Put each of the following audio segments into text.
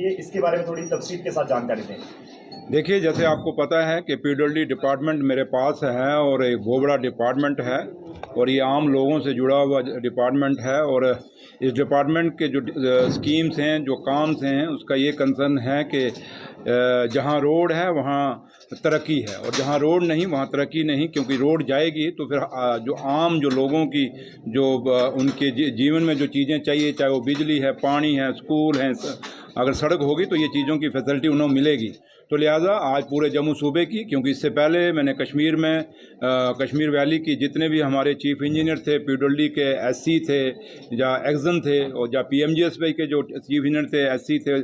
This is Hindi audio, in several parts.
चाहिए, इसके बारे में थोड़ी तफसील के साथ जानकारी दें। देखिए, जैसे आपको पता है कि पीडब्ल्यूडी डिपार्टमेंट मेरे पास है और एक बहुत बड़ा डिपार्टमेंट है और ये आम लोगों से जुड़ा हुआ डिपार्टमेंट है। और इस डिपार्टमेंट के जो स्कीम्स हैं, जो काम्स हैं, उसका ये कंसर्न है कि जहाँ रोड है वहाँ तरक्की है और जहाँ रोड नहीं वहाँ तरक्की नहीं, क्योंकि रोड जाएगी तो फिर जो आम जो लोगों की जो उनके जीवन में जो चीज़ें चाहिए, चाहे वो बिजली है, पानी है, स्कूल है, अगर सड़क होगी तो ये चीज़ों की फैसिलिटी उन्हें मिलेगी। तो लिहाजा आज पूरे जम्मू सूबे की, क्योंकि इससे पहले मैंने कश्मीर में कश्मीर वैली की जितने भी हमारे चीफ इंजीनियर थे, पीडब्ल्यूडी के एससी थे, या एक्सन थे, और या पीएमजीएसवाई के जो चीफ इंजीनियर थे, एससी थे,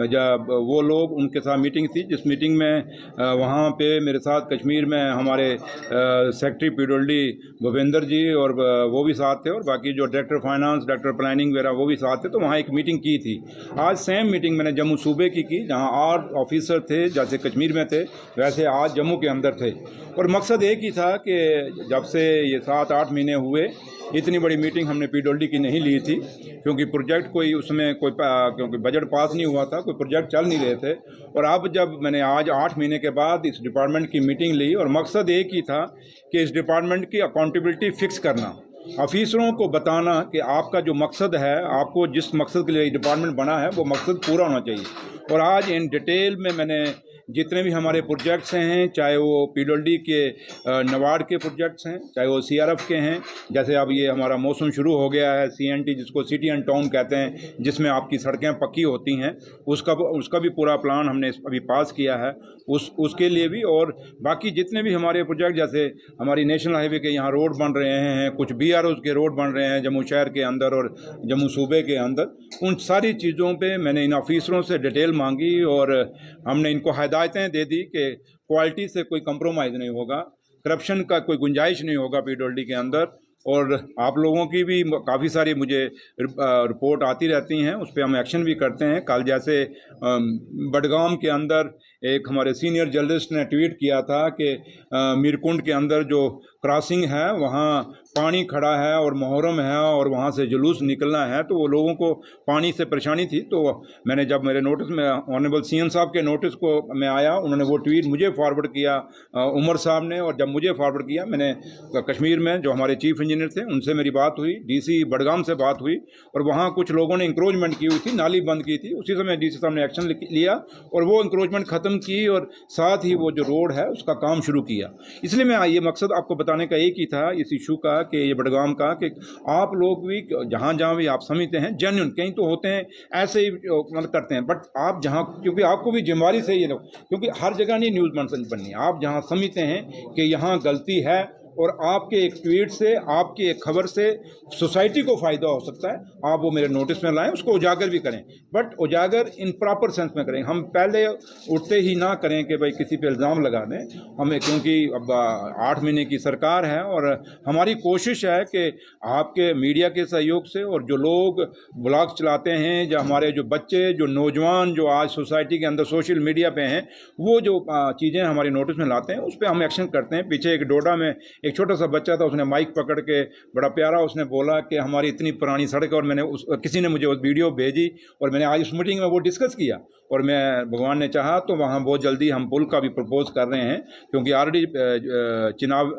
या वो लोग, उनके साथ मीटिंग थी। जिस मीटिंग में वहाँ पे मेरे साथ कश्मीर में हमारे सेक्रेटरी पीडब्ल्यूडी भूपेंद्र जी और वो भी साथ थे, और बाकी जो डायरेक्टर फाइनेंस, डायरेक्टर प्लानिंग वगैरह वो भी साथ थे। तो वहाँ एक मीटिंग की थी। आज सेम मीटिंग मैंने जम्मू सूबे की जहाँ 8 ऑफिसर थे, जैसे कश्मीर में थे वैसे आज जम्मू के अंदर थे। और मकसद एक ही था कि जब से ये 7-8 महीने हुए, इतनी बड़ी मीटिंग हमने पीडब्ल्यूडी की नहीं ली थी, क्योंकि प्रोजेक्ट कोई उसमें कोई क्योंकि बजट पास नहीं हुआ था, कोई प्रोजेक्ट चल नहीं रहे थे। और अब जब मैंने आज 8 महीने के बाद इस डिपार्टमेंट की मीटिंग ली, और मकसद एक ही था कि इस डिपार्टमेंट की अकाउंटेबिलिटी फिक्स करना, ऑफिसरों को बताना कि आपका जो मकसद है, आपको जिस मकसद के लिए डिपार्टमेंट बना है वो मकसद पूरा होना चाहिए। और आज इन डिटेल में मैंने जितने भी हमारे प्रोजेक्ट्स हैं, चाहे वो पीडब्ल्यूडी के नवाड के प्रोजेक्ट्स हैं, चाहे वो सीआरएफ के हैं, जैसे अब ये हमारा मौसम शुरू हो गया है, सीएनटी जिसको सिटी एंड टाउन कहते हैं, जिसमें आपकी सड़कें पक्की होती हैं, उसका भी पूरा प्लान हमने अभी पास किया है, उसके लिए भी। और बाकी जितने भी हमारे प्रोजेक्ट, जैसे हमारी नेशनल हाईवे के यहाँ रोड बन रहे हैं, कुछ बीआरओ के रोड बन रहे हैं जम्मू शहर के अंदर और जम्मू सूबे के अंदर, उन सारी चीज़ों पे मैंने इन ऑफिसरों से डिटेल मांगी और हमने इनको हिदायतें दे दी कि क्वालिटी से कोई कंप्रोमाइज़ नहीं होगा, करप्शन का कोई गुंजाइश नहीं होगा पीडब्ल्यूडी के अंदर। और आप लोगों की भी काफ़ी सारी मुझे रिपोर्ट आती रहती हैं, उस पर हम एक्शन भी करते हैं। कल जैसे बडगाम के अंदर एक हमारे सीनियर जर्नलिस्ट ने ट्वीट किया था कि मीरकुंड के अंदर जो क्रॉसिंग है वहाँ पानी खड़ा है और मुहर्रम है और वहाँ से जुलूस निकलना है, तो वो लोगों को पानी से परेशानी थी। तो मैंने जब मेरे नोटिस में ऑनरेबल सीएम साहब के नोटिस को मैं आया, उन्होंने वो ट्वीट मुझे फॉरवर्ड किया उमर साहब ने, और जब मुझे फॉरवर्ड किया, मैंने कश्मीर में जो हमारे चीफ इंजीनियर थे उनसे मेरी बात हुई, डीसी बडगाम से बात हुई, और वहाँ कुछ लोगों ने इंक्रोचमेंट की हुई थी, नाली बंद की थी। उसी समय डीसी साहब ने एक्शन लिया और वो इंक्रोचमेंट ख़त्म की और साथ ही वो जो रोड है उसका काम शुरू किया। इसलिए मैं ये मकसद आपको बताने का एक ही था इस इशू का, कि ये बडगाम का, कि आप लोग भी जहाँ जहाँ भी आप समझते हैं जेन्युइन, कहीं तो होते हैं ऐसे ही मतलब करते हैं, बट आप जहाँ, क्योंकि आपको भी जिम्मेवारी से ये लोग, क्योंकि हर जगह नहीं न्यूज़ बननी, आप जहाँ समझते हैं कि यहाँ गलती है और आपके एक ट्वीट से, आपकी एक खबर से सोसाइटी को फ़ायदा हो सकता है, आप वो मेरे नोटिस में लाएं, उसको उजागर भी करें, बट उजागर इन प्रॉपर सेंस में करें। हम पहले उठते ही ना करें कि भाई किसी पे इल्ज़ाम लगा दें हमें, क्योंकि अब 8 महीने की सरकार है और हमारी कोशिश है कि आपके मीडिया के सहयोग से, और जो लोग ब्लॉग चलाते हैं, या हमारे जो बच्चे, जो नौजवान जो आज सोसाइटी के अंदर सोशल मीडिया पे हैं, वो जो चीज़ें हमारे नोटिस में लाते हैं उस पर हम एक्शन करते हैं। पीछे एक डोडा में एक छोटा सा बच्चा था, उसने माइक पकड़ के बड़ा प्यारा उसने बोला कि हमारी इतनी पुरानी सड़क है, और मैंने किसी ने मुझे उस वीडियो भेजी और मैंने आज उस मीटिंग में वो डिस्कस किया, और मैं भगवान ने चाहा तो वहाँ बहुत जल्दी हम पुल का भी प्रपोज कर रहे हैं, क्योंकि ऑलरेडी चिनाब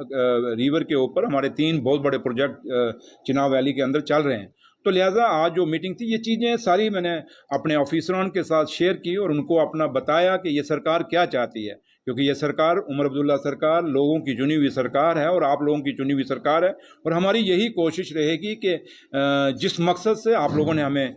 रिवर के ऊपर हमारे 3 बहुत बड़े प्रोजेक्ट चिनाब वैली के अंदर चल रहे हैं। तो लिहाजा आज जो मीटिंग थी, ये चीज़ें सारी मैंने अपने ऑफिसरों के साथ शेयर की और उनको अपना बताया कि ये सरकार क्या चाहती है, क्योंकि ये सरकार, उमर अब्दुल्ला सरकार, लोगों की चुनी हुई सरकार है और आप लोगों की चुनी हुई सरकार है। और हमारी यही कोशिश रहेगी कि जिस मकसद से आप लोगों ने हमें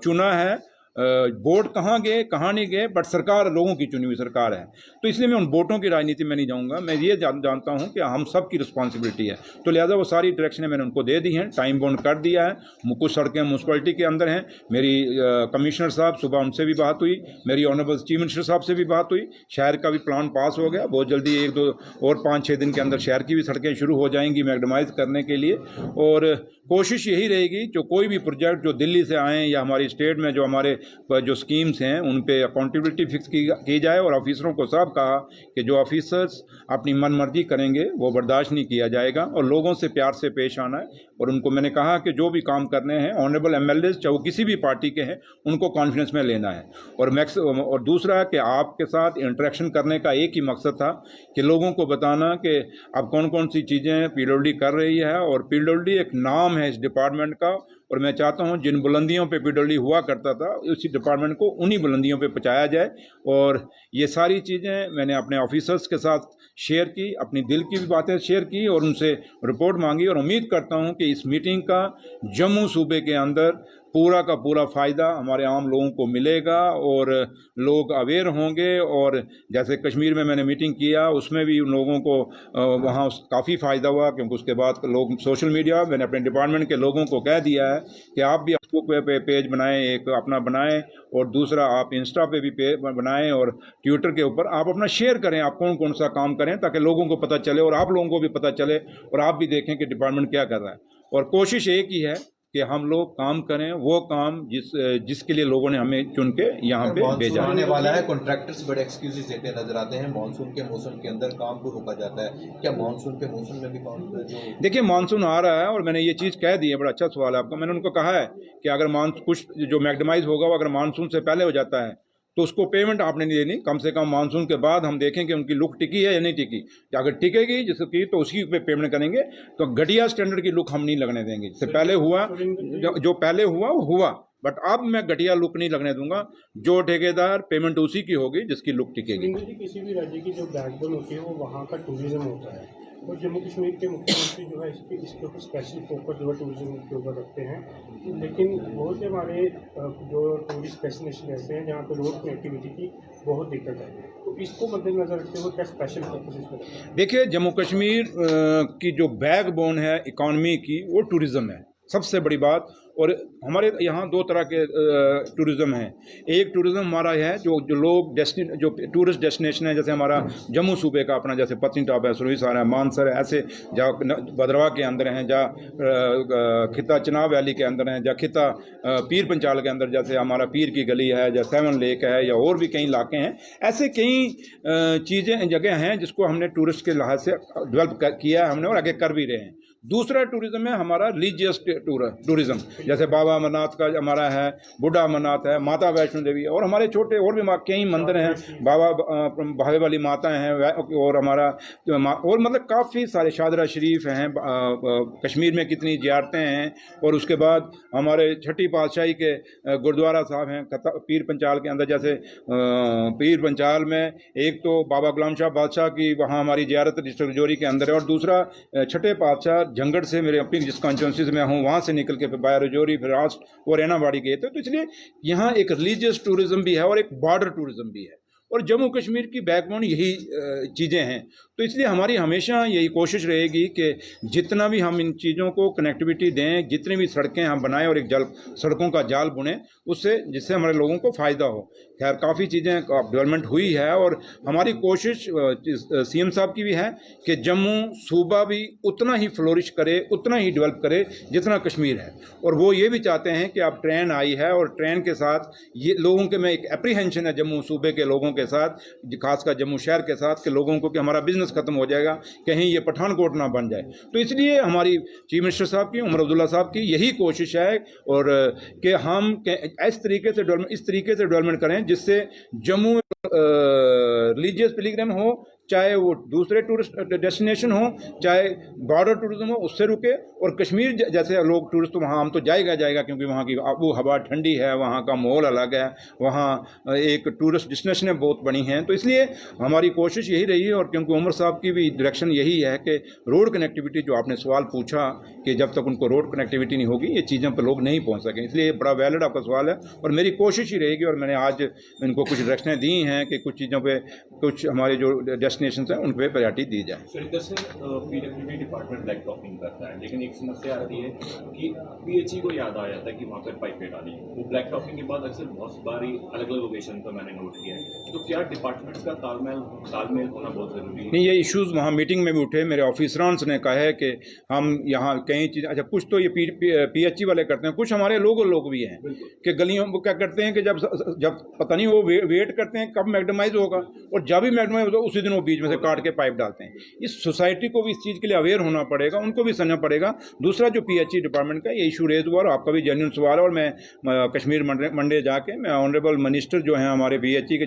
चुना है, वोट कहाँ गए कहाँ नहीं गए, बट सरकार लोगों की चुनी हुई सरकार है। तो इसलिए मैं उन वोटों की राजनीति में नहीं जाऊँगा, मैं ये जानता हूँ कि हम सब की रिस्पॉन्सिबिलिटी है। तो लिहाजा वो सारी डायरेक्शनें मैंने उनको दे दी हैं, टाइम बाउंड कर दिया है। कुछ सड़कें म्यूनसिपलिटी के अंदर हैं, मेरी कमिश्नर साहब सुबह उनसे भी बात हुई, मेरी ऑनरेबल चीफ मिनिस्टर साहब से भी बात हुई, शहर का भी प्लान पास हो गया, बहुत जल्दी 1-2 और 5-6 दिन के अंदर शहर की भी सड़कें शुरू हो जाएंगी मैग्डमाइज करने के लिए। और कोशिश यही रहेगी, जो कोई भी प्रोजेक्ट जो दिल्ली से आएँ या हमारी स्टेट में जो हमारे जो स्कीम्स हैं उन पे अकाउंटेबिलिटी फिक्स की जाए, और ऑफिसरों को साफ कहा कि जो ऑफिसर्स अपनी मनमर्जी करेंगे वो बर्दाश्त नहीं किया जाएगा, और लोगों से प्यार से पेश आना है। और उनको मैंने कहा कि जो भी काम करने हैं ऑनरेबल एमएलए चाहे वो किसी भी पार्टी के हैं उनको कॉन्फ्रेंस में लेना है। और दूसरा है कि आपके साथ इंटरेक्शन करने का एक ही मकसद था कि लोगों को बताना कि अब कौन कौन सी चीज़ें पीडब्ल्यूडी कर रही है, और पीडब्ल्यूडी एक नाम है इस डिपार्टमेंट का, और मैं चाहता हूं जिन बुलंदियों पे पीडब्ल्यूडी हुआ करता था उसी डिपार्टमेंट को उन्हीं बुलंदियों पे पहुंचाया जाए। और ये सारी चीज़ें मैंने अपने ऑफिसर्स के साथ शेयर की, अपनी दिल की भी बातें शेयर की और उनसे रिपोर्ट मांगी, और उम्मीद करता हूं कि इस मीटिंग का जम्मू सूबे के अंदर पूरा का पूरा फ़ायदा हमारे आम लोगों को मिलेगा और लोग अवेयर होंगे। और जैसे कश्मीर में मैंने मीटिंग किया उसमें भी उन लोगों को वहाँ काफ़ी फ़ायदा हुआ, क्योंकि उसके बाद लोग सोशल मीडिया, मैंने अपने डिपार्टमेंट के लोगों को कह दिया है कि आप भी फेसबुक पे पेज बनाएं, एक अपना बनाएं, और दूसरा आप इंस्टा पे भी पेज बनाएं, और ट्विटर के ऊपर आप अपना शेयर करें, आप कौन कौन सा काम करें, ताकि लोगों को पता चले और आप लोगों को भी पता चले और आप भी देखें कि डिपार्टमेंट क्या कर रहा है। और कोशिश एक ही है कि हम लोग काम करें वो काम जिसके लिए लोगों ने हमें चुन के यहाँ पे भेजा आने वाला है। कॉन्ट्रैक्टर्स बड़े एक्सक्यूजेस देते नजर आते हैं, मानसून के मौसम के अंदर काम को रोका जाता है, क्या मानसून के मौसम में भी काम देखिए मानसून आ रहा है और मैंने ये चीज़ कह दी है, बड़ा अच्छा सवाल है आपका। मैंने उनको कहा है कि अगर कुछ जो मैक्सिमाइज होगा वो अगर मानसून से पहले हो जाता है तो उसको पेमेंट आपने नहीं देनी, कम से कम मानसून के बाद हम देखें कि उनकी लुक टिकी है या नहीं टिकी। अगर टिकेगी जिसकी तो उसी पे पेमेंट करेंगे, तो घटिया स्टैंडर्ड की लुक हम नहीं लगने देंगे। इससे पहले हुआ जो पहले हुआ वो हुआ, बट अब मैं घटिया लुक नहीं लगने दूंगा। जो ठेकेदार पेमेंट उसी की होगी जिसकी लुक टिकेगी। किसी भी राज्य की जो बैकबोन होती है वो वहाँ का टूरिज्म होता है, और जम्मू कश्मीर के मुख्यमंत्री जो है इसके ऊपर स्पेशल फोकस जो है टूरिज्म के ऊपर रखते हैं। लेकिन बहुत से हमारे जो टूरिस्ट डेस्टिनेशन ऐसे हैं जहाँ पे रोड कनेक्टिविटी की बहुत दिक्कत है, तो इसको मद्देनजर रखते हुए क्या स्पेशल फोकस इस पर? देखिए जम्मू कश्मीर की जो बैकबोन है इकॉनमी की वो टूरिज़्म है, सबसे बड़ी बात। और हमारे यहाँ दो तरह के टूरिज़्म हैं। एक टूरिज़्म हमारा है जो टूरिस्ट डेस्टिनेशन है, जैसे हमारा जम्मू सूबे का अपना, जैसे पत्नीटॉप है, सुरहीसर है, मानसर है, ऐसे जहाँ भद्रवाह के अंदर हैं, जहाँ खिता चिनाब वैली के अंदर हैं, जहाँ खिता पीर पंचाल के अंदर जैसे हमारा पीर की गली है, या सेवन लेक है, या और भी कई इलाके हैं। ऐसे कई चीज़ें जगह हैं जिसको हमने टूरिस्ट के लिहाज से डेवलप किया है हमने, और आगे कर भी रहे हैं। दूसरा टूरिज़्म है हमारा रिलीजियस टूरिज़्म, जैसे बाबा अमरनाथ का हमारा है, बुढ़ा अमरनाथ है, माता वैष्णो देवी, और हमारे छोटे और भी कई मंदिर हैं, बाबा भावे वाली माता हैं, और हमारा और मतलब काफ़ी सारे शादरा शरीफ हैं, कश्मीर में कितनी ज़ियारतें हैं। और उसके बाद हमारे छठी पातशाही के गुरुद्वारा साहब हैं पीर पंचाल के अंदर, जैसे पीर पंचाल में एक तो बाबा गुलाम शाह बादशाह की वहाँ हमारी ज़ियारत डिस्ट्रिक्ट रजौरी के अंदर है, और दूसरा छठे पातशाह जंगड़ से, मेरे अपनी जिस कॉन्स्टिट्यूंसी से मैं हूँ वहाँ से निकल के फिर बाया रजौरी, फिर राष्ट्र और रैनाबाड़ी गए थे। तो इसलिए यहाँ एक रिलीजियस टूरिज्म भी है और एक बॉर्डर टूरिज्म भी है, और जम्मू कश्मीर की बैकबोन यही चीज़ें हैं। तो इसलिए हमारी हमेशा यही कोशिश रहेगी कि जितना भी हम इन चीज़ों को कनेक्टिविटी दें, जितनी भी सड़कें हम बनाएं और एक सड़कों का जाल बुनें उससे, जिससे हमारे लोगों को फ़ायदा हो। खैर काफ़ी चीज़ें डेवलपमेंट हुई है, और हमारी कोशिश सीएम साहब की भी है कि जम्मू सूबा भी उतना ही फ्लोरिश करे, उतना ही डेवलप करे जितना कश्मीर है। और वो ये भी चाहते हैं कि अब ट्रेन आई है, और ट्रेन के साथ ये लोगों के में एक एप्रीहेंशन है जम्मू सूबे के लोगों के साथ, खासकर जम्मू शहर के साथ, कि लोगों को कि हमारा बिजनेस खत्म हो जाएगा, कहीं ये पठानकोट ना बन जाए। तो इसलिए हमारी चीफ मिनिस्टर साहब की, उमर अब्दुल्ला साहब की यही कोशिश है, और कि हम इस तरीके से डेवलपमेंट करें जिससे जम्मू रिलीजियस पिलग्रिम हो, चाहे वो दूसरे टूरिस्ट डेस्टिनेशन हो, चाहे बॉर्डर टूरिज्म हो, उससे रुके। और कश्मीर जैसे लोग टूरिस्ट तो वहाँ हम तो जाएगा क्योंकि वहाँ की आबो हवा ठंडी है, वहाँ का माहौल अलग है, वहाँ एक टूरिस्ट डेस्टिनेशन बहुत बनी हैं। तो इसलिए हमारी कोशिश यही रही है, और क्योंकि उमर साहब की भी डायरेक्शन यही है कि रोड कनेक्टिविटी, जो आपने सवाल पूछा कि जब तक उनको रोड कनेक्टिविटी नहीं होगी ये चीज़ों पर लोग नहीं पहुँच सकें, इसलिए बड़ा वैलिड आपका सवाल है, और मेरी कोशिश ही रहेगी। और मैंने आज इनको कुछ डायरेक्शनें दी हैं कि कुछ चीज़ों पर, कुछ हमारे जो डेस्टिनेशन हैं उन पर प्रायोरिटी दी जाए। सर इधर से पीडब्ल्यूडी डिपार्टमेंट ब्लैक टॉपिंग करता है, लेकिन एक समस्या आती है कि पीएचई को याद आ जाता है कि वहाँ पर पाइपें डाली, वो ब्लैक टॉपिंग के बाद अक्सर बहुत बारी अलग अलग लोकेशन पर मैंने नोट किया है। तो क्या डिपार्टमेंट्स का तालमेल होना बहुत ज़रूरी है? नहीं, ये इश्यूज़ वहाँ मीटिंग में भी उठे। मेरे ऑफिसरांस ने कहा है कि हम यहाँ कई चीज़, अच्छा कुछ तो ये पीएचई वाले करते हैं, कुछ हमारे लोग भी हैं कि गलियों वो क्या करते हैं कि जब पता नहीं वो वेट करते हैं कब मैग्नेटाइज होगा, और जब भी मैग्नेटाइज होगा उसी दिन वो बीच में से काट के पाइप डालते हैं। इस सोसाइटी को भी इस चीज़ के लिए अवेयर होना पड़ेगा, उनको भी समझना पड़ेगा। दूसरा जो पीएचई डिपार्टमेंट का ये इशू रेज हुआ, और आपका भी जेन्युइन सवाल है, और मैं कश्मीर मंडे जाके मैं ऑनरेबल मिनिस्टर जो हैं हमारे पीएचई के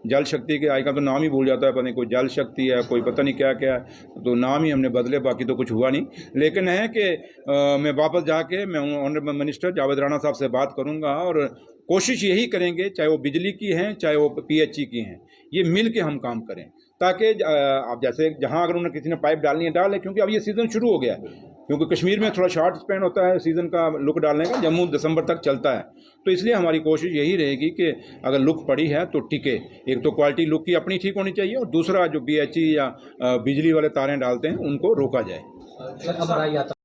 जल शक्ति के, आज का तो नाम ही भूल जाता है, पता नहीं कोई जल शक्ति है, कोई पता नहीं क्या क्या है, तो नाम ही हमने बदले, बाकी तो कुछ हुआ नहीं। लेकिन है कि मैं वापस जाके मैं ऑनरेबल मिनिस्टर जावेद राणा साहब से बात करूंगा, और कोशिश यही करेंगे, चाहे वो बिजली की हैं चाहे वो पीएचई की हैं, ये मिल के हम काम करें, ताकि आप जैसे जहां अगर उन्हें किसी ने पाइप डालनी है डालें, क्योंकि अब ये सीज़न शुरू हो गया है, क्योंकि कश्मीर में थोड़ा शॉर्ट स्पेन होता है सीज़न का लुक डालने का, जम्मू दिसंबर तक चलता है। तो इसलिए हमारी कोशिश यही रहेगी कि अगर लुक पड़ी है तो टिके। एक तो क्वालिटी लुक की अपनी ठीक होनी चाहिए, और दूसरा जो पीएचई या बिजली वाले तारें डालते हैं उनको रोका जाए।